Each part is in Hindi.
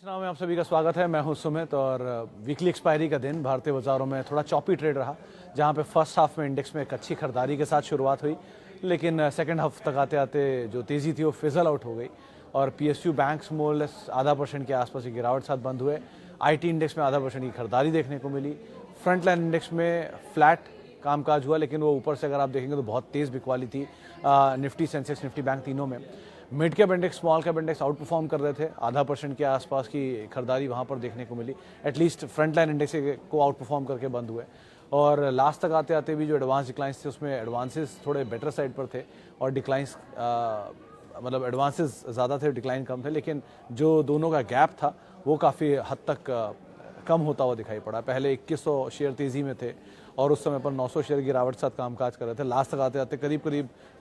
सूचनाओं में आप सभी का स्वागत है। मैं हूं सुमित और वीकली एक्सपायरी का दिन भारतीय बाजारों में थोड़ा चॉपी ट्रेड रहा, जहां पे फर्स्ट हाफ में इंडेक्स में एक अच्छी खरीदारी के साथ शुरुआत हुई, लेकिन सेकंड हाफ तक आते आते जो तेज़ी थी वो फिजल आउट हो गई और पीएसयू बैंक्स मोरलेस 0.5% के आसपास की गिरावट साथ बंद हुए। आईटी इंडेक्स में 0.5% की खरीदारी देखने को मिली। फ्रंट लाइन इंडेक्स में फ्लैट कामकाज हुआ, लेकिन वो ऊपर से अगर आप देखेंगे तो बहुत तेज़ बिकवाली थी निफ्टी, सेंसेक्स, निफ्टी बैंक तीनों में। Mid cap index, small cap index out perform कर रहे थे, 0.5% के आसपास की खरीदारी वहाँ पर देखने को मिली। एटलीस्ट फ्रंट लाइन इंडेक्स को आउट परफॉर्म करके बंद हुए और लास्ट तक आते आते भी जो एडवांस डिक्लाइंस थे उसमें एडवांसेस थोड़े बेटर साइड पर थे और डिक्लाइंस मतलब एडवांसेस ज़्यादा थे, डिक्लाइन कम थे, लेकिन जो दोनों का गैप था वो काफ़ी हद तक कम होता हुआ दिखाई पड़ा। पहले 2100 शेयर तेज़ी में थे और उस समय पर 900 शेयर गिरावट साथ कामकाज कर रहे थे। लास्ट तक आते आते करीब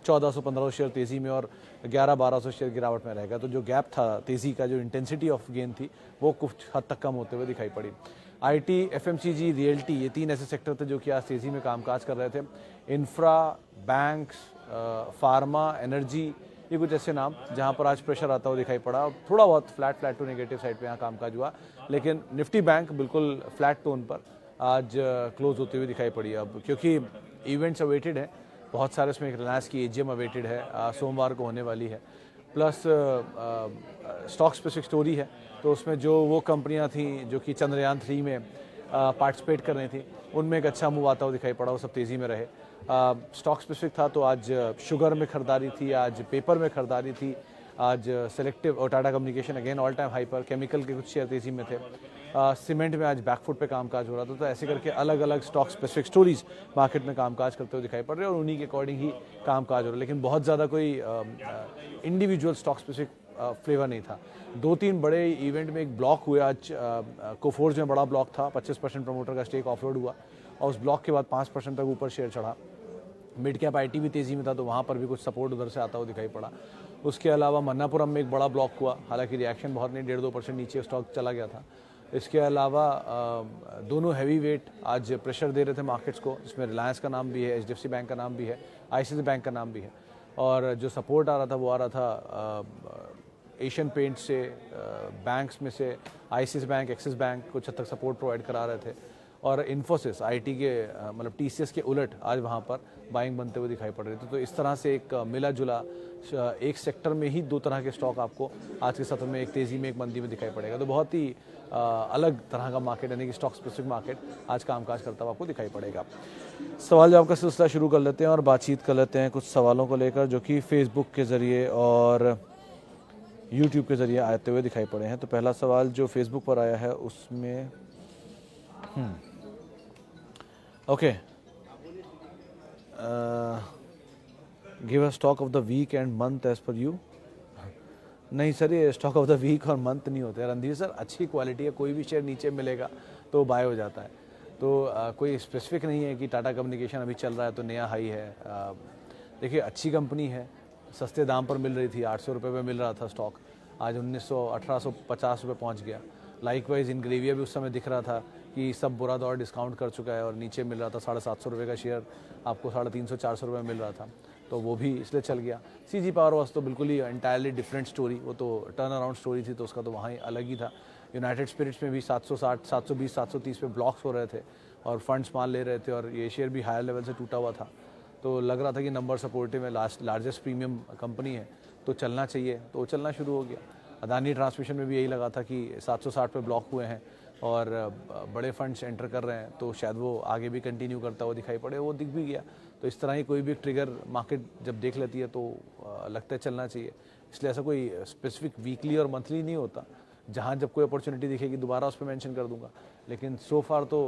1400-1500 शेयर तेज़ी में और 1100-1200 शेयर गिरावट में रहेगा। तो जो गैप था तेज़ी का, जो इंटेंसिटी ऑफ गेन थी, वो कुछ हद तक कम होते हुए दिखाई पड़ी। आईटी, एफएमसीजी, रियल्टी, ये तीन ऐसे सेक्टर थे जो कि आज तेज़ी में कामकाज कर रहे थे। इंफ्रा, बैंक्स, फार्मा, एनर्जी, ये कुछ ऐसे नाम जहां पर आज प्रेशर आता हुआ दिखाई पड़ा। थोड़ा बहुत फ्लैट टू नेगेटिव साइड पे यहाँ कामकाज हुआ, लेकिन निफ्टी बैंक बिल्कुल फ्लैट टोन पर आज क्लोज होते हुए दिखाई पड़ी। अब क्योंकि इवेंट्स अवेटेड हैं बहुत सारे, उसमें रिलायंस की एजीएम अवेटेड है, सोमवार को होने वाली है, प्लस स्टॉक स्पेसिफिक स्टोरी है, तो उसमें जो वो कंपनियां थी जो कि चंद्रयान 3 में पार्टिसिपेट कर रही थी, उनमें एक अच्छा मूव आता हुआ दिखाई पड़ा, वो सब तेज़ी में रहे। स्टॉक स्पेसिफिक था तो आज शुगर में खरीदारी थी, आज पेपर में खरीदारी थी, आज सेलेक्टिव और Tata communication again all time high पर, केमिकल के कुछ शेयर तेज़ी में थे, सीमेंट में आज बैकफुट पे कामकाज हो रहा था। तो ऐसे करके अलग अलग स्टॉक स्पेसिफिक स्टोरीज मार्केट में कामकाज करते हुए दिखाई पड़ रहे हैं और उन्हीं के अकॉर्डिंग ही कामकाज हो रहा है, लेकिन बहुत ज़्यादा कोई इंडिविजुअल स्टॉक स्पेसिफिक फ्लेवर नहीं था। 2-3 बड़े इवेंट में एक ब्लॉक हुए आज, कोफोर्ज में बड़ा ब्लॉक था, 25% प्रमोटर का स्टेक ऑफलोड हुआ और उस ब्लॉक के बाद 5% तक ऊपर शेयर चढ़ा। मिड कैप आईटी भी तेज़ी में था तो वहाँ पर भी कुछ सपोर्ट उधर से आता हुआ दिखाई पड़ा। उसके अलावा मन्नापुरम में एक बड़ा ब्लॉक हुआ, हालांकि रिएक्शन बहुत नहीं, 1.5-2% नीचे स्टॉक चला गया था। इसके अलावा दोनों हैवी वेट आज प्रेशर दे रहे थे मार्केट्स को, इसमें रिलायंस का नाम भी है, एचडीएफसी बैंक का नाम भी है, आईसीआईसीआई बैंक का नाम भी है, और जो सपोर्ट आ रहा था वो आ रहा था एशियन पेंट से, बैंक्स में से आईसीआईसीआई बैंक, एक्सिस बैंक कुछ हद तक सपोर्ट प्रोवाइड करा रहे थे, और इन्फोसिस आईटी के मतलब टीसीएस के उलट आज वहाँ पर बाइंग बनते हुए दिखाई पड़ रहे थे। तो इस तरह से एक मिला जुला एक सेक्टर में ही दो तरह के स्टॉक आपको आज के सत्र में, एक तेज़ी में एक मंदी में दिखाई पड़ेगा। तो बहुत ही अलग तरह का मार्केट, यानी कि स्टॉक स्पेसिफिक मार्केट आज कामकाज करता हुआ आपको दिखाई पड़ेगा। सवाल जवाब का सिलसिला शुरू कर लेते हैं और बातचीत कर लेते हैं कुछ सवालों को लेकर जो कि फेसबुक के ज़रिए और यूट्यूब के ज़रिए आते हुए दिखाई पड़े हैं। तो पहला सवाल जो फेसबुक पर आया है उसमें okay, give a stock of the week and month as per you. नहीं सर, ये स्टॉक ऑफ द वीक और मंथ नहीं होते रणधीर सर। अच्छी क्वालिटी है, कोई भी शेयर नीचे मिलेगा तो बाय हो जाता है। तो कोई स्पेसिफिक नहीं है कि टाटा कम्युनिकेशन अभी चल रहा है तो नया हाई है। देखिए अच्छी कंपनी है, सस्ते दाम पर मिल रही थी, 800 रुपये में मिल रहा था स्टॉक, आज 1850 रुपये पहुँच गया। लाइकवाइज इनग्रेविया भी उस समय दिख रहा था कि सब बुरा दौर डिस्काउंट कर चुका है और नीचे मिल रहा था 750 रुपये का शेयर, आपको 350-400 रुपये मिल रहा था, तो वो भी इसलिए चल गया। सीजी पावर वाज तो बिल्कुल ही एंटायरली डिफरेंट स्टोरी, वो तो टर्न अराउंड स्टोरी थी, तो उसका तो वहाँ ही अलग ही था। यूनाइटेड स्पिरिट्स में भी 760, 720, 730 पे ब्लॉक्स हो रहे थे और फंड्स माल ले रहे थे और ये शेयर भी हायर लेवल से टूटा हुआ था, तो लग रहा था कि नंबर सपोर्टिव है, लार्जेस्ट प्रीमियम कंपनी है तो चलना चाहिए, तो चलना शुरू हो गया। अदानी ट्रांसमिशन में भी यही लगा था कि 760 पे ब्लॉक हुए हैं और बड़े फंड्स एंटर कर रहे हैं तो शायद वो आगे भी कंटिन्यू करता हुआ दिखाई पड़े, वो दिख भी गया। तो इस तरह ही कोई भी ट्रिगर मार्केट जब देख लेती है तो लगता है चलना चाहिए। इसलिए ऐसा कोई स्पेसिफिक वीकली और मंथली नहीं होता, जहाँ जब कोई अपॉर्चुनिटी दिखेगी दोबारा उस पर मेंशन कर दूंगा। लेकिन सो फार तो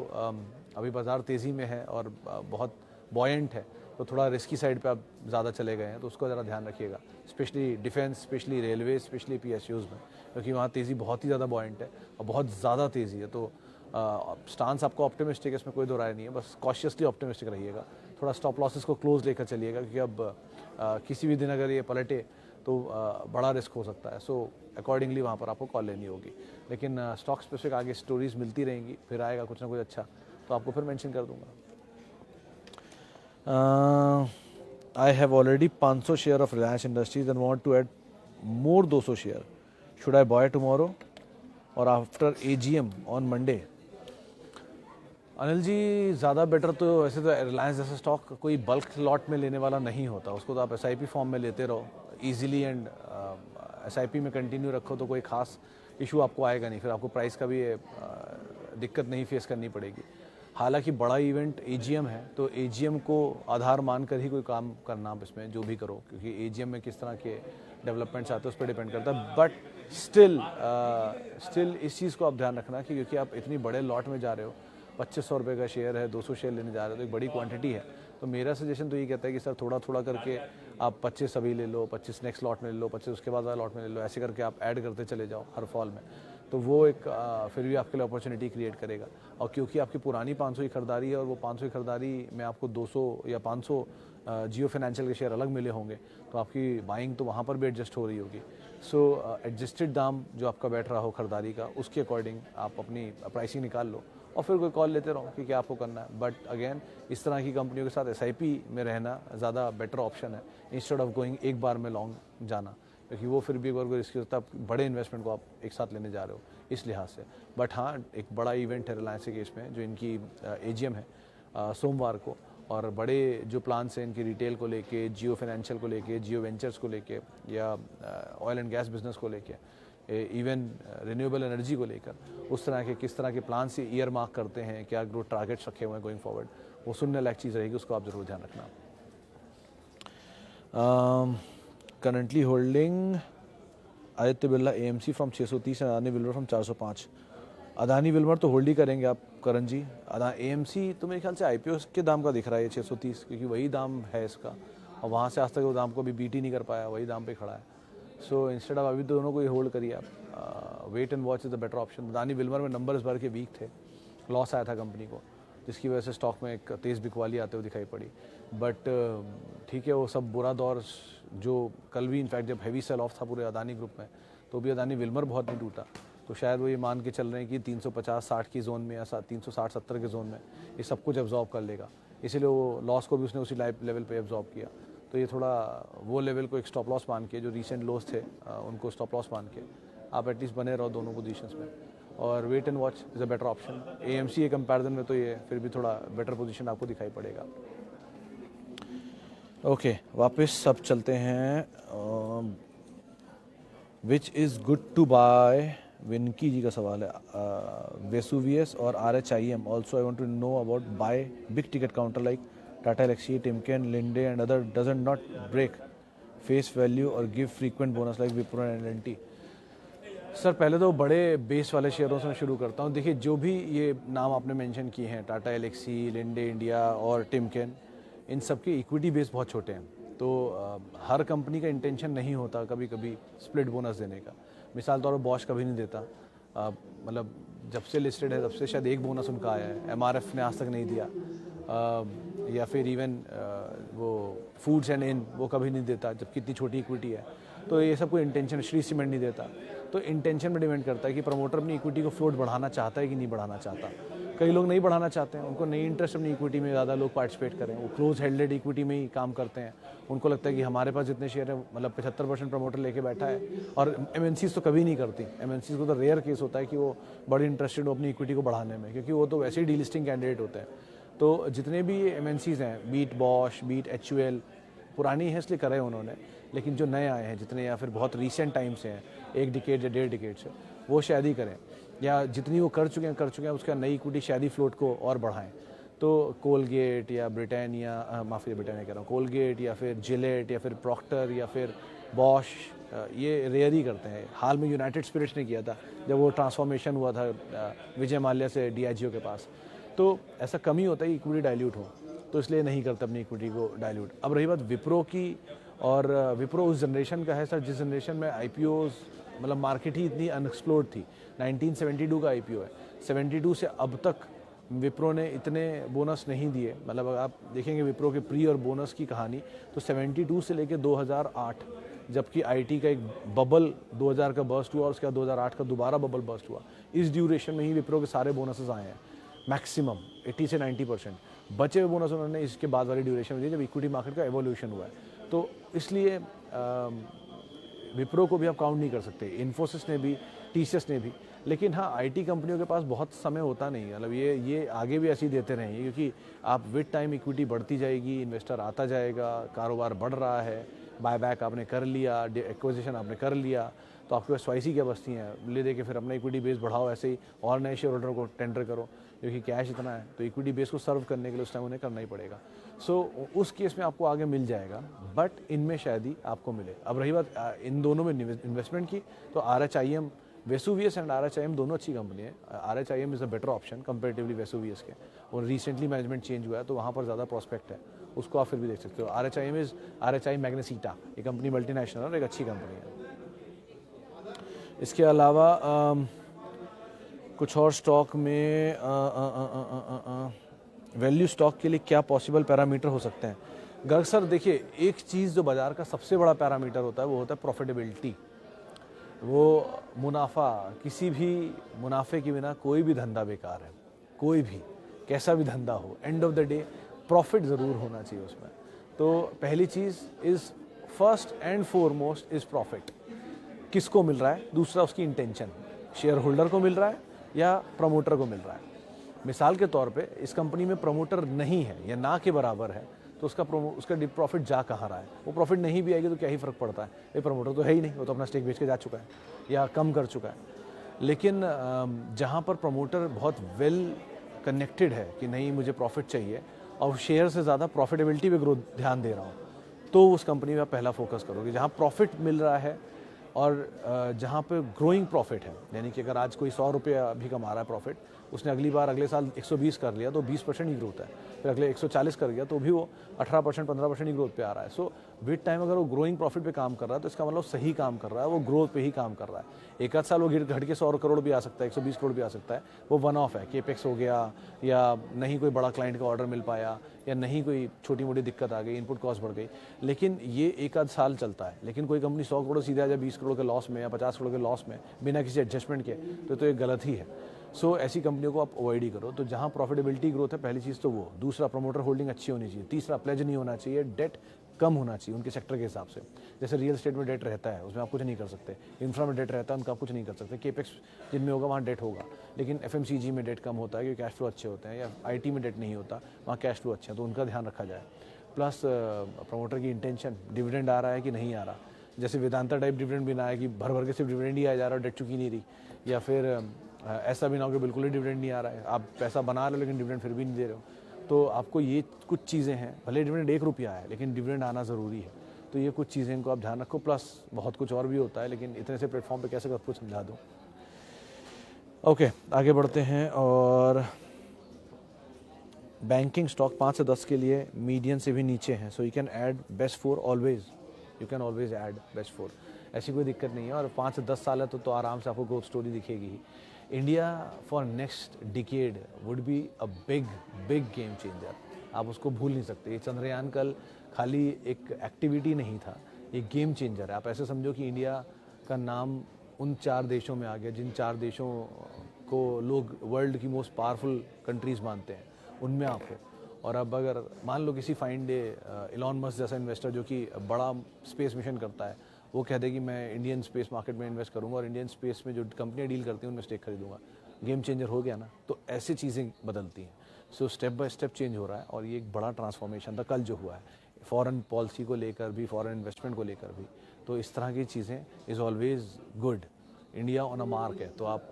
अभी बाज़ार तेज़ी में है और बहुत बॉयंट है, तो थोड़ा रिस्की साइड पे आप ज़्यादा चले गए हैं, तो उसको ज़रा ध्यान रखिएगा, specially defence, specially railway, specially PSUs में, क्योंकि वहाँ तेज़ी बहुत ही ज़्यादा बॉयंट है और बहुत ज़्यादा तेज़ी है। तो स्टांस आपको ऑप्टिमिस्टिक है, इसमें कोई दो राय नहीं है, बस कॉशियसली ऑप्टिमिस्टिक रहिएगा, थोड़ा स्टॉप लॉसेस को क्लोज लेकर चलिएगा, क्योंकि अब किसी भी दिन अगर ये पलटे तो बड़ा रिस्क हो सकता है। सो अकॉर्डिंगली वहाँ पर आपको कॉल लेनी होगी, लेकिन स्टॉक स्पेसिफिक आगे स्टोरीज मिलती रहेंगी, फिर आएगा कुछ ना कुछ अच्छा तो आपको फिर मेंशन कर दूंगा। I have already 500 share of Reliance Industries and want to add more 200 share. Should I buy tomorrow? और after AGM on Monday. Anil ji, ज़्यादा बेटर तो वैसे तो रिलायंस जैसा स्टॉक कोई बल्क लॉट में लेने वाला नहीं होता, उसको तो आप एसआईपी फॉर्म में लेते रहो इजीली एंड एसआईपी में कंटिन्यू रखो तो कोई खास इशू आपको आएगा नहीं, फिर आपको प्राइस का भी दिक्कत नहीं फेस करनी पड़ेगी। हालांकि बड़ा इवेंट एजीएम है तो एजीएम को आधार मानकर ही कोई काम करना आप इसमें जो भी करो, क्योंकि एजीएम में किस तरह के डेवलपमेंट्स आते हैं उस पर डिपेंड करता है। बट स्टिल इस चीज़ को आप ध्यान रखना कि क्योंकि आप इतनी बड़े लॉट में जा रहे हो, 2500 रुपये का शेयर है, 200 शेयर लेने जा रहे हो तो एक बड़ी क्वांटिटी है। तो मेरा सजेशन तो ये कहता है कि सर थोड़ा थोड़ा करके आप 25 अभी ले लो, 25 नेक्स्ट लॉट में ले लो, 25 उसके बाद वाला लॉट में ले लो, ऐसे करके आप ऐड करते चले जाओ हर फॉल में। तो वो एक फिर भी आपके लिए अपॉर्चुनिटी क्रिएट करेगा। और क्योंकि आपकी पुरानी 500 की खरीदारी है और वो 500 की खरीदारी में आपको 200 या 500 जियो फाइनेंशियल के शेयर अलग मिले होंगे, तो आपकी बाइंग तो वहाँ पर भी एडजस्ट हो रही होगी। सो एडजस्टेड दाम जो आपका बैठ रहा हो खरीदारी का, उसके अकॉर्डिंग आप अपनी प्राइसिंग निकाल लो और फिर कोई कॉल लेते रहो कि क्या आपको करना है। बट अगेन इस तरह की कंपनियों के साथ एसआईपी में रहना ज़्यादा बेटर ऑप्शन है इंस्टेड ऑफ गोइंग एक बार में लॉन्ग जाना, क्योंकि वो फिर भी एक बार कोई रिस्क होता है, बड़े इन्वेस्टमेंट को आप एक साथ लेने जा रहे हो इस लिहाज से। बट हाँ, एक बड़ा इवेंट है रिलायंस के केस में जो इनकी एजीएम है सोमवार को, और बड़े जो प्लान्स हैं इनकी रिटेल को लेके, जियो फाइनेंशियल को लेके, जियो वेंचर्स को लेके, या ऑयल एंड गैस बिजनेस को लेके, इवन रिन्यूएबल एनर्जी को लेकर, उस तरह के किस तरह के प्लान से ईयर मार्क करते हैं, क्या ग्रोथ टारगेट्स रखे हुए हैं गोइंग फॉरवर्ड, वो सुनने लायक चीज़ रहेगी, उसको आप ज़रूर ध्यान रखना। Currently holding Aditya Birla AMC from 630 and Adani Wilmer from 405। Adani Wilmer तो होल्ड ही करेंगे आप करण जी। एएमसी तो मेरे ख्याल से आईपीओ के दाम का दिख रहा है 630, क्योंकि वही दाम है इसका, और वहाँ से आज तक वो दाम को भी बीट ही नहीं कर पाया, वही दाम पे खड़ा है। सो इंस्टेड ऑफ अभी दोनों को ही होल्ड करिए आप, wait and watch is the better option. Adani Wilmar में नंबर इस बार के वीक थे, लॉस आया था कंपनी को, जिसकी वजह से स्टॉक में एक तेज़ बिकवाली आते हुए दिखाई पड़ी। बट ठीक है, वो सब बुरा दौर जो कल भी इनफैक्ट जब हैवी सेल ऑफ था पूरे अदानी ग्रुप में, तो भी अदानी विल्मर बहुत नहीं टूटा। तो शायद वो ये मान के चल रहे हैं कि 350-60 की जोन में या 360-70 के जोन में ये सब कुछ एब्जॉर्ब कर लेगा, इसीलिए वो लॉस को भी उसने उसी लेवल पे एब्जॉर्ब किया। तो ये थोड़ा वो लेवल को एक स्टॉप लॉस मान के, जो रिसेंट लॉस थे उनको स्टॉप लॉस मान के आप एटलीस्ट बने रहो दोनों पोजीशंस में, और wait and watch is a better option. AMC के कंपैरिजन में तो ये फिर भी थोड़ा बेटर पोजीशन आपको दिखाई पड़ेगा। ओके, वापस अब चलते हैं। Which is good to buy, Vinki ji का सवाल है। वेसुवियस और RHIM। Also I want to know about buy big ticket counter like Tata Elxsi, Timken, Linde and other doesn't not break face value और give frequent bonus like Wipro and L&T. Sir पहले तो बड़े बेस वाले शेयरों से मैं शुरू करता हूँ। देखिए, जो भी ये नाम आपने मेंशन किए हैं, टाटा एलेक्सी, लिंडे इंडिया और टिमकेन, इन सब के इक्विटी बेस बहुत छोटे हैं, तो हर कंपनी का इंटेंशन नहीं होता कभी कभी स्प्लिट बोनस देने का। मिसाल तौर पर बॉश कभी नहीं देता, मतलब जब से लिस्टेड है तब से शायद एक बोनस उनका आया है, MRF ने आज तक नहीं दिया, या फिर इवन वो फूड्स एंड इन वो कभी नहीं देता, जबकि इतनी छोटी इक्विटी है। तो ये सब कोई इंटेंशन, श्री सीमेंट नहीं देता। तो इंटेंशन में डिपेंड करता है कि प्रमोटर अपनी इक्विटी को फ्लोट बढ़ाना चाहता है कि नहीं बढ़ाना चाहता। कई लोग नहीं बढ़ाना चाहते हैं, उनको नहीं इंटरेस्ट अपनी इक्विटी में ज़्यादा लोग पार्टिसिपेट करें, वो क्लोज हेल्डेड इक्विटी में ही काम करते हैं। उनको लगता है कि हमारे पास जितने शेयर है, मतलब 75% प्रमोटर लेके बैठा है। और MNCs तो कभी नहीं करती, MNCs को तो रेयर केस होता है कि वो बड़ी इंटरेस्टेड हो अपनी इक्विटी को बढ़ाने में, क्योंकि वो तो वैसे ही डीलिस्टिंग कैंडिडेट होते हैं। तो जितने भी MNCs हैं, बीट बॉश, बीट HUL, पुरानी है इसलिए करे उन्होंने, लेकिन जो नए आए हैं जितने, या फिर बहुत रीसेंट टाइम से हैं, 1 डिकेड या 1.5 डिकेड से, वो शायद ही करें, या जितनी वो कर चुके हैं उसका नई इक्विटी शायद ही फ्लोट को और बढ़ाएं। तो कोलगेट या ब्रिटानिया, माफ़ी ब्रिटानिया कह रहा हूँ, कोलगेट या फिर जिलेट या फिर प्रॉक्टर या फिर बॉश, ये रेयर ही करते हैं। हाल में यूनाइटेड स्पिरिट्स ने किया था जब वो ट्रांसफॉर्मेशन हुआ था विजय माल्या से DIGO के पास। तो ऐसा कम ही होता है इक्विटी डाइल्यूट हो, तो इसलिए नहीं करते अपनी इक्विटी को डाइल्यूट। अब रही बात विप्रो की, और विप्रो उस जनरेशन का है सर जिस जनरेशन में IPOs, मतलब मार्केट ही इतनी अनएक्सप्लोर्ड थी। 1972 का IPO है, 72 से अब तक विप्रो ने इतने बोनस नहीं दिए। मतलब अगर आप देखेंगे विप्रो के प्री और बोनस की कहानी, तो 72 से लेकर 2008, जबकि IT का एक बबल 2000 का बर्स्ट हुआ और उसके बाद 2008 का दोबारा बबल बर्स्ट हुआ, इस ड्यूरेशन में ही विप्रो के सारे बोनसेस आए हैं, मैक्सिमम 80 से 90%। बचे हुए बोनस उन्होंने इसके बाद वाली ड्यूरेशन में दिए जब इक्विटी मार्केट का एवोल्यूशन हुआ है। तो इसलिए विप्रो को भी आप काउंट नहीं कर सकते, इन्फोसिस ने भी, TCS ने भी। लेकिन हाँ, आईटी कंपनियों के पास बहुत समय होता नहीं है, मतलब ये आगे भी ऐसे ही देते रहेंगे, क्योंकि आप विद टाइम इक्विटी बढ़ती जाएगी, इन्वेस्टर आता जाएगा, कारोबार बढ़ रहा है, बायबैक आपने कर लिया, एक्विजिशन आपने कर लिया, तो आपके पास चॉइस ही क्या बचती हैं, ले दे के फिर अपना इक्विटी बेस बढ़ाओ ऐसे ही, और नए शेयर होल्डर को टेंडर करो, क्योंकि कैश इतना है तो इक्विटी बेस को सर्व करने के लिए उस टाइम उन्हें करना ही पड़ेगा। सो उस केस में आपको आगे मिल जाएगा, बट इनमें शायद ही आपको मिले। अब रही बात इन दोनों में इन्वेस्टमेंट की, तो RHIM, वेसुवियस एंड RHIM दोनों अच्छी कंपनी है। RHIM is a better option comparatively Vesuvius के, और रिसेंटली मैनेजमेंट चेंज हुआ है तो वहाँ पर ज़्यादा प्रॉस्पेक्ट है, उसको आप फिर भी देख सकते हो। RHIM इज़ RHI मैग्नेसीटा, ये कंपनी मल्टीनेशनल और एक अच्छी कंपनी है। इसके अलावा कुछ और स्टॉक में वैल्यू स्टॉक के लिए क्या पॉसिबल पैरामीटर हो सकते हैं? गर्ग सर देखिए, एक चीज़ जो बाज़ार का सबसे बड़ा पैरामीटर होता है वो होता है प्रॉफिटेबिलिटी। वो मुनाफा, किसी भी मुनाफे के बिना कोई भी धंधा बेकार है, कोई भी कैसा भी धंधा हो, end of the day profit ज़रूर होना चाहिए उसमें। तो पहली चीज़ is first and foremost is profit. किसको मिल रहा है, दूसरा उसकी इंटेंशन, शेयर होल्डर को मिल रहा है या प्रमोटर को मिल रहा है। मिसाल के तौर पे इस कंपनी में प्रमोटर नहीं है या ना के बराबर है, तो उसका प्रॉफिट जा कहाँ रहा है? वो प्रॉफिट नहीं भी आएगी तो क्या ही फ़र्क पड़ता है, ये प्रमोटर तो है ही नहीं, वो तो अपना स्टेक बेच के जा चुका है या कम कर चुका है। लेकिन जहाँ पर प्रमोटर बहुत वेल कनेक्टेड है कि नहीं मुझे प्रॉफिट चाहिए और शेयर से ज़्यादा प्रॉफिटेबिलिटी पे ग्रोथ ध्यान दे रहा हूँ, तो उस कंपनी में आप पहला फोकस करोगे। जहाँ प्रॉफिट मिल रहा है और जहाँ पे ग्रोइंग प्रॉफिट है, यानी कि अगर आज कोई 100 रुपया भी कमा रहा है प्रॉफिट, उसने अगले साल 120 कर लिया तो 20% ही ग्रोथ है, फिर अगले 140 कर गया तो भी वो 18% 15% ही ग्रोथ पे आ रहा है। सो विद टाइम अगर वो ग्रोइंग प्रॉफिट पे काम कर रहा है तो इसका मतलब सही काम कर रहा है, वो ग्रोथ पे ही काम कर रहा है। एक आध साल वो घट के 100 करोड़ भी आ सकता है, 120 करोड़ भी आ सकता है, वो वन ऑफ है, केपेक्स हो गया या नहीं कोई बड़ा क्लाइंट का ऑर्डर मिल पाया या नहीं कोई छोटी मोटी दिक्कत आ गई, इनपुट कॉस्ट बढ़ गई, लेकिन ये एक आध साल चलता है। लेकिन कोई कंपनी 100 करोड़ सीधे आ जाए 20 करोड़ के लॉस में या 50 करोड़ के लॉस में बिना किसी एडजस्टमेंट के, तो ये गलत ही है। सो ऐसी कंपनियों को आप अवॉइड ही करो। तो जहाँ प्रॉफिटेबिलिटी ग्रोथ है, पहली चीज़ तो वो, दूसरा प्रमोटर होल्डिंग अच्छी होनी चाहिए, तीसरा प्लेज नहीं होना चाहिए, डेट कम होना चाहिए उनके सेक्टर के हिसाब से। जैसे रियल एस्टेट में डेट रहता है, उसमें आप कुछ नहीं कर सकते, इंफ्रा में डेट रहता है, उनका आप कुछ नहीं कर सकते, केपेक्स जिनमें होगा वहाँ डेट होगा, लेकिन FMCG में डेट कम होता है क्योंकि कैश फ्लो अच्छे होते हैं, या IT में डेट नहीं होता, वहाँ कैश फ्लो अच्छे हैं, तो उनका ध्यान रखा जाए। प्लस प्रमोटर की इंटेंशन, डिविडेंड आ रहा है कि नहीं आ रहा, जैसे वेदांता टाइप डिविडेंड भी ना है कि भर भर के सिर्फ डिविडेंड ही आ जा रहा है, डेट चुकी नहीं रही, या फिर ऐसा भी ना हो कि बिल्कुल ही डिविडेंड नहीं आ रहा है, आप पैसा बना रहे हो लेकिन डिविडेंड फिर भी नहीं दे रहे हो। तो आपको ये कुछ चीज़ें हैं, भले डिविडेंड 1 रुपया है लेकिन डिविडेंड आना ज़रूरी है, तो ये कुछ चीज़ें इनको आप ध्यान रखो। प्लस बहुत कुछ और भी होता है, लेकिन इतने से प्लेटफॉर्म पे कैसे सब कुछ समझा दूँ। ओके, आगे बढ़ते हैं। और बैंकिंग स्टॉक 5 से 10 के लिए मीडियन से भी नीचे हैं, so you can add best 4 always, you can always add best 4, ऐसी कोई दिक्कत नहीं है। और 5 से 10 साल है तो आराम से आपको ग्रोथ स्टोरी दिखेगी ही। India for next decade would be a big game changer, आप उसको भूल नहीं सकते। ये चंद्रयान कल खाली एक एक्टिविटी नहीं था, ये गेम चेंजर है। आप ऐसे समझो कि इंडिया का नाम उन 4 देशों में आ गया जिन 4 देशों को लोग वर्ल्ड की मोस्ट पावरफुल कंट्रीज़ मानते हैं, उनमें आप हो। और अब अगर मान लो किसी फाइन डे इलॉन मस्क जैसा इन्वेस्टर जो कि बड़ा स्पेस मिशन करता है, वो कहते हैं कि मैं इंडियन स्पेस मार्केट में इन्वेस्ट करूंगा और इंडियन स्पेस में जो कंपनियां डील करती हैं उनमें स्टेक खरीदूंगा, गेम चेंजर हो गया ना। तो ऐसी चीज़ें बदलती हैं। So step by step change हो रहा है और ये एक बड़ा ट्रांसफॉर्मेशन था कल जो हुआ है, फॉरेन पॉलिसी को लेकर भी, फॉरेन इन्वेस्टमेंट को लेकर भी। तो इस तरह की चीज़ें is always good. India on a mark है, तो आप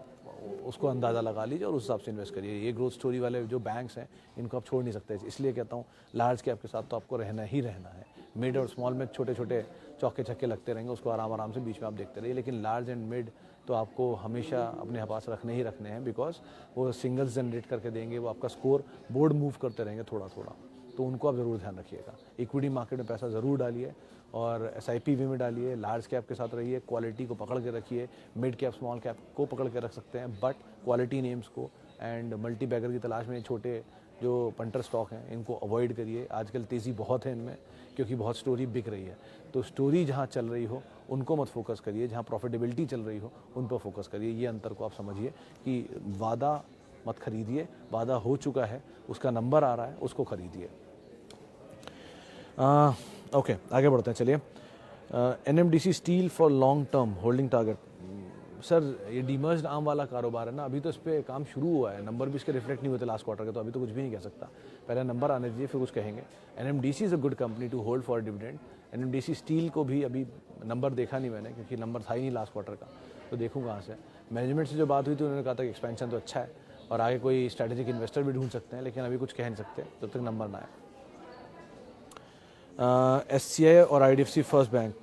उसको अंदाज़ा लगा लीजिए और उस हिसाब से इन्वेस्ट करिए। ये ग्रोथ स्टोरी वाले जो बैंक्स हैं इनको आप छोड़ नहीं सकते, इसलिए कहता हूँ लार्ज कैप के साथ तो आपको रहना ही रहना है। मिड और स्मॉल में छोटे छोटे चौके छक्के लगते रहेंगे, उसको आराम से बीच में आप देखते रहिए, लेकिन लार्ज एंड मिड तो आपको हमेशा अपने पास रखने ही रखने हैं, बिकॉज वो सिंगल्स जनरेट करके देंगे, वो आपका स्कोर बोर्ड मूव करते रहेंगे थोड़ा थोड़ा, तो उनको आप ज़रूर ध्यान रखिएगा। इक्विटी मार्केट में पैसा ज़रूर डालिए और SIP में डालिए, लार्ज कैप के साथ रहिए, क्वालिटी को पकड़ के रखिए, मिड कैप स्मॉल कैप को पकड़ के रख सकते हैं, बट क्वालिटी नेम्स को एंड मल्टी बैगर की तलाश में छोटे जो पंटर स्टॉक हैं इनको अवॉइड करिए। आजकल तेज़ी बहुत है इनमें क्योंकि बहुत स्टोरी बिक रही है, तो स्टोरी जहाँ चल रही हो उनको मत फोकस करिए, जहाँ प्रॉफिटेबिलिटी चल रही हो उन पर फोकस करिए। ये अंतर को आप समझिए कि वादा मत खरीदिए, वादा हो चुका है, उसका नंबर आ रहा है, उसको खरीदिए। ओके, आगे बढ़ते हैं। चलिए, NMDC steel for long term holding target, sir ये डीमर्ज्ड आर्म वाला कारोबार है ना, अभी तो इस पर काम शुरू हुआ है, नंबर भी इसके रिफ्लेक्ट नहीं होते लास्ट क्वार्टर के, तो अभी तो कुछ भी नहीं कह सकता, पहले नंबर आने दीजिए फिर कुछ कहेंगे। NMDC is a good company to hold for dividend. NMDC steel को भी अभी नंबर देखा नहीं मैंने, क्योंकि नंबर था ही नहीं लास्ट क्वार्टर का, तो देखूँ कहाँ से। मैनेजमेंट से जो बात हुई थी उन्होंने कहा था कि एक्सपेंशन तो अच्छा है और आगे कोई स्ट्रैटेजिक इन्वेस्टर भी ढूंढ सकते हैं, लेकिन अभी कुछ कह नहीं सकते जब तक नंबर ना आए। SCI और IDFC first bank.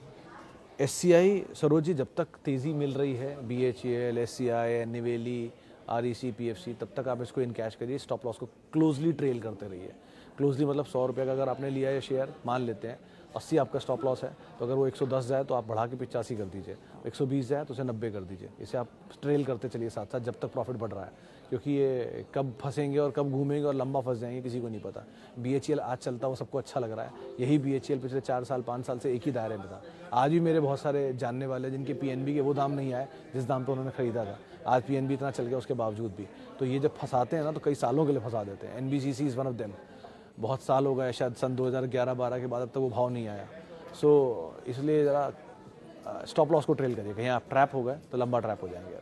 SCI Saroj ji, जब तक तेज़ी मिल रही है, BHEL, SCI, Neyveli, REC, PFC, तब तक आप इसको इन कैश करिए, स्टॉप लॉस को क्लोजली ट्रेल करते रहिए। क्लोजली मतलब 100 रुपये का अगर आपने लिया है शेयर, मान लेते हैं 80 आपका स्टॉप लॉस है, तो अगर वो 110 जाए तो आप बढ़ा के 85 कर दीजिए, 120 जाए तो उसे 90 कर दीजिए। इसे आप ट्रेल करते चलिए साथ साथ जब तक प्रॉफिट बढ़ रहा है, क्योंकि ये कब फंसेंगे और कब घूमेंगे और लंबा फंस जाएंगे किसी को नहीं पता। BHEL आज चलता हुआ सबको अच्छा लग रहा है, यही BHEL पिछले 4 साल 5 साल से एक ही दायरे में था। आज भी मेरे बहुत सारे जानने वाले जिनके PNB के वो दाम नहीं आए जिस दाम पर उन्होंने खरीदा था, आज PNB इतना चल गया उसके बावजूद भी। तो ये जब फंसाते हैं ना तो कई सालों के लिए फंसा देते हैं। NBCC is one of them. बहुत साल हो गए, शायद सन 2011-12 के बाद अब तक वो भाव नहीं आया। सो इसलिए ज़रा स्टॉप लॉस को ट्रेल करिए, कहीं आप ट्रैप हो गए तो लंबा ट्रैप हो जाएंगे।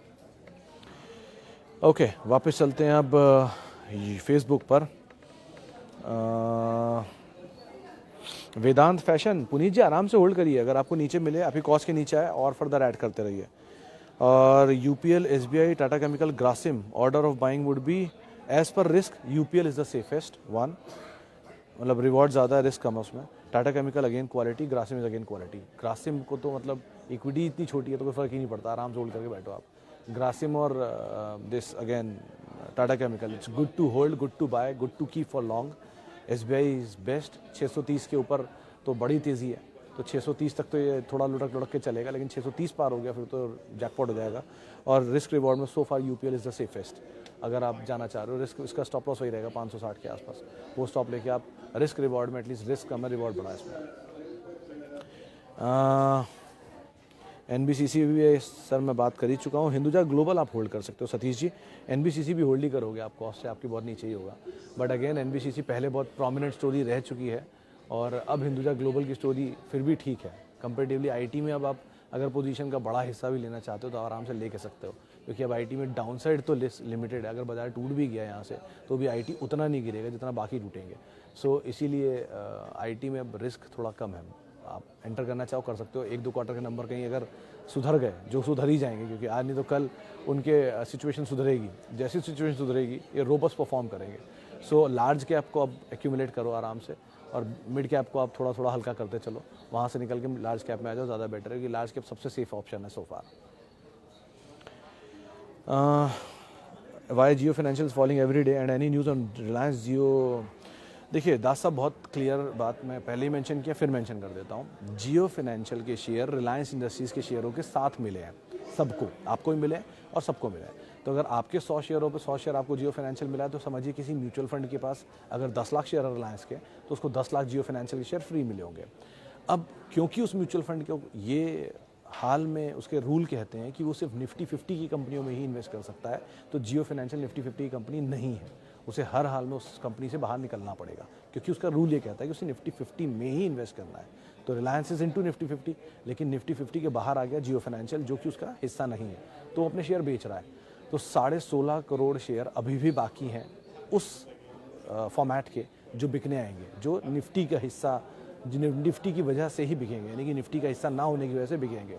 ओके, वापस चलते हैं अब फेसबुक पर। वेदांत फैशन, पुनीत जी आराम से होल्ड करिए, अगर आपको नीचे मिले, आपकी कॉस्ट के नीचे आए और फर्दर ऐड करते रहिए। और UPL, SBI, Tata chemical, Grasim, order of buying would be as per risk. UPL is the safest one, मतलब रिवॉर्ड ज़्यादा है, रिस्क कम है उसमें। Tata chemical again quality, Grasim is again quality. Grasim को तो मतलब इक्विटी इतनी छोटी है तो कोई फ़र्क ही नहीं पड़ता, आराम से होल्ड करके बैठो आप। ग्रासिम और this again Tata chemical, it's good to hold, good to buy, good to keep for long. SBI is best. 630 के ऊपर तो बड़ी तेज़ी है, तो 630 तक तो ये थोड़ा लुढ़क के चलेगा, लेकिन 630 पार हो गया फिर तो जैकपॉट हो जाएगा। और रिस्क रिवॉर्ड में सो फार UPL इज़ द सेफेस्ट। अगर आप जाना चाह रहे हो, रिस्क इसका स्टॉप लॉस वही रहेगा 560 के आसपास, वो स्टॉप लेके आप रिस्क रिवॉर्ड में, एटलीस्ट रिस्क कम है, रिवॉर्ड बड़ा है इसमें। NBCC भी सर मैं बात कर ही चुका हूँ। हिंदुजा ग्लोबल आप होल्ड कर सकते हो सतीश जी, NBCC भी होल्ड ही करोगे आप, कॉस्ट से आपकी बहुत नीचे ही होगा। बट अगेन NBCC पहले बहुत प्रोमिनेंट स्टोरी रह चुकी है और अब हिंदुजा ग्लोबल की स्टोरी फिर भी ठीक है कंपेरेटिवली। IT में अब आप अगर पोजीशन का बड़ा हिस्सा भी लेना चाहते हो तो आराम से ले के सकते हो, क्योंकि अब IT में डाउनसाइड तो लिमिटेड है। अगर बाजार टूट भी गया यहाँ से तो भी IT उतना नहीं गिरेगा जितना बाकी टूटेंगे। सो इसीलिए IT में अब रिस्क थोड़ा कम है। आप एंटर करना चाहो कर सकते हो। 1-2 क्वार्टर के नंबर कहीं अगर सुधर गए, जो सुधर ही जाएंगे, क्योंकि आज नहीं तो कल उनके सिचुएशन सुधरेगी, जैसी सिचुएशन सुधरेगी ये रोबस्ट परफॉर्म करेंगे। सो लार्ज कैप को अब एक्यूमुलेट करो आराम से, और मिड कैप को आप थोड़ा थोड़ा हल्का करते चलो, वहाँ से निकल के लार्ज कैप में आ जाओ, ज़्यादा बेटर है, कि लार्ज कैप सबसे सेफ ऑप्शन है so far. Why Jio Financial falling every day and any news on Reliance Jio. देखिए दास साहब, बहुत क्लियर बात मैं पहले ही मेंशन किया, फिर मेंशन कर देता हूँ। जियो फाइनेंशियल के शेयर रिलायंस इंडस्ट्रीज़ के शेयरों के साथ मिले हैं सबको, आपको भी मिले और सबको मिले हैं। तो अगर आपके 100 शेयरों पे 100 शेयर आपको जियो फाइनेंशियल मिला है, तो समझिए किसी म्यूचुअल फंड के पास अगर 10 लाख शेयर है रिलायंस के, तो उसको 10 लाख जियो फाइनेंशियल के शेयर फ्री मिले होंगे। अब क्योंकि उस म्यूचुअल फंड के ये हाल में उसके रूल कहते हैं कि वो सिर्फ निफ्टी 50 की कंपनियों में ही इन्वेस्ट कर सकता है, तो जियो फाइनेंशियल निफ्टी 50 की कंपनी नहीं है, उसे हर हाल में उस कंपनी से बाहर निकलना पड़ेगा, क्योंकि उसका रूल ये कहता है कि उसे निफ्टी 50 में ही इन्वेस्ट करना है। तो रिलायंस इज इनटू निफ्टी 50, लेकिन निफ्टी 50 के बाहर आ गया जियो फाइनेंशियल, जो कि उसका हिस्सा नहीं है, तो वो अपने शेयर बेच रहा है। तो 16.5 करोड़ शेयर अभी भी बाकी हैं उस फॉर्मेट के, जो बिकने आएंगे, जो निफ्टी का हिस्सा, निफ्टी की वजह से ही बिकेंगे, यानी कि निफ्टी का हिस्सा ना होने की वजह से बिकेंगे।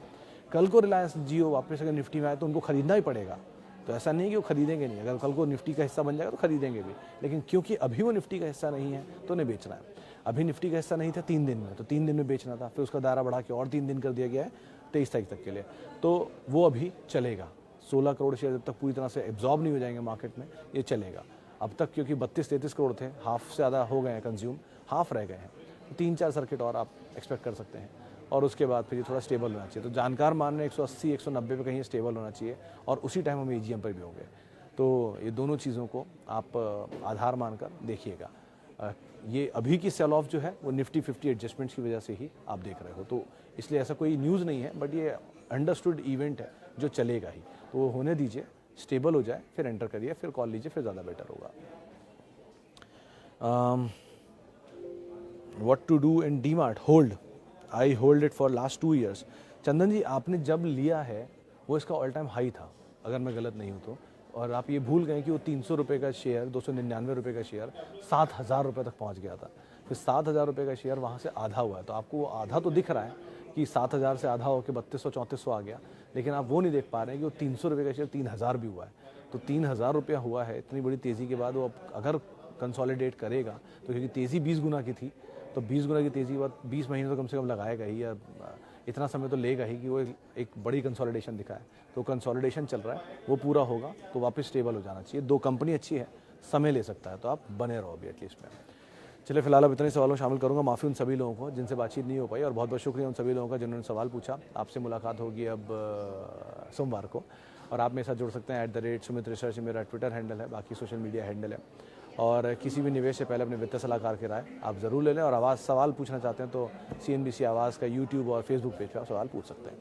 कल को रिलायंस जियो वापस अगर निफ्टी में आए तो उनको खरीदना ही पड़ेगा, तो ऐसा नहीं कि वो खरीदेंगे नहीं, अगर कल को निफ्टी का हिस्सा बन जाएगा तो खरीदेंगे भी, लेकिन क्योंकि अभी वो निफ्टी का हिस्सा नहीं है तो उन्हें बेचना है। अभी निफ्टी का हिस्सा नहीं था 3 दिन में, तो 3 दिन में बेचना था, फिर उसका दायरा बढ़ा के और 3 दिन कर दिया गया है 23 तारीख तक के लिए, तो वो अभी चलेगा। 16 करोड़ शेयर जब तक पूरी तरह से एब्जॉर्ब नहीं हो जाएंगे मार्केट में, ये चलेगा। अब तक क्योंकि 32-33 करोड़ थे, हाफ से ज़्यादा हो गए हैं कंज्यूम, हाफ रह गए हैं, 3-4 सर्किट और आप एक्सपेक्ट कर सकते हैं, और उसके बाद फिर ये थोड़ा स्टेबल होना चाहिए। तो जानकार मान रहे हैं 180-190 पे कहीं स्टेबल होना चाहिए, और उसी टाइम हम AGM पर भी होंगे। तो ये दोनों चीज़ों को आप आधार मानकर देखिएगा। ये अभी की सेल ऑफ जो है वो निफ्टी 50 एडजस्टमेंट्स की वजह से ही आप देख रहे हो, तो इसलिए ऐसा कोई न्यूज़ नहीं है, बट ये अंडरस्टूड इवेंट है जो चलेगा ही, तो वो होने दीजिए, स्टेबल हो जाए, फिर एंटर करिए, फिर कॉल लीजिए, फिर ज़्यादा बेटर होगा। What to do in DMart? Hold, I hold it for last 2 years। Chandan ji, आपने जब लिया है वो इसका ऑल टाइम हाई था, अगर मैं गलत नहीं हूँ तो। और आप ये भूल गए कि वो 300 रुपये का शेयर, 299 रुपये का शेयर 7,000 रुपये तक पहुँच गया था। फिर 7,000 रुपये का शेयर वहाँ से आधा हुआ है। तो आपको वो आधा तो दिख रहा है कि 7,000 से आधा होकर 3200-3400 आ गया, लेकिन आप वो नहीं देख पा रहे हैं कि वो 300 रुपये का शेयर 3,000 भी हुआ है। तो 3,000 रुपया हुआ है इतनी बड़ी तेज़ी के बाद। वो अगर कंसोलिडेट करेगा तो, क्योंकि तेज़ी 20 गुना की थी, तो 20 गुना की तेज़ी के बाद 20 महीने तो कम से कम लगाएगा ही, या इतना समय तो लेगा ही कि वो एक बड़ी कंसोलिडेशन दिखाए। तो कंसोलिडेशन चल रहा है, वो पूरा होगा तो वापस स्टेबल हो जाना चाहिए। 2 कंपनी अच्छी है, समय ले सकता है, तो आप बने रहो अभी एटलीस्ट में। चलिए, फिलहाल अब इतने सवालों शामिल करूंगा। माफ़ी उन सभी लोगों को जिनसे बातचीत नहीं हो पाई, और बहुत बहुत शुक्रिया उन सभी लोगों का जिन्होंने सवाल पूछा। आपसे मुलाकात होगी अब सोमवार को, और आप मेरे साथ जुड़ सकते हैं @सुमित रिसर्च मेरा ट्विटर हैंडल है, बाकी सोशल मीडिया हैंडल है। और किसी भी निवेश से पहले अपने वित्तीय सलाहकार की राय आप ज़रूर ले लें। और आवाज़ सवाल पूछना चाहते हैं तो CNBC आवाज़ का यूट्यूब और फेसबुक पेज पर आप सवाल पूछ सकते हैं।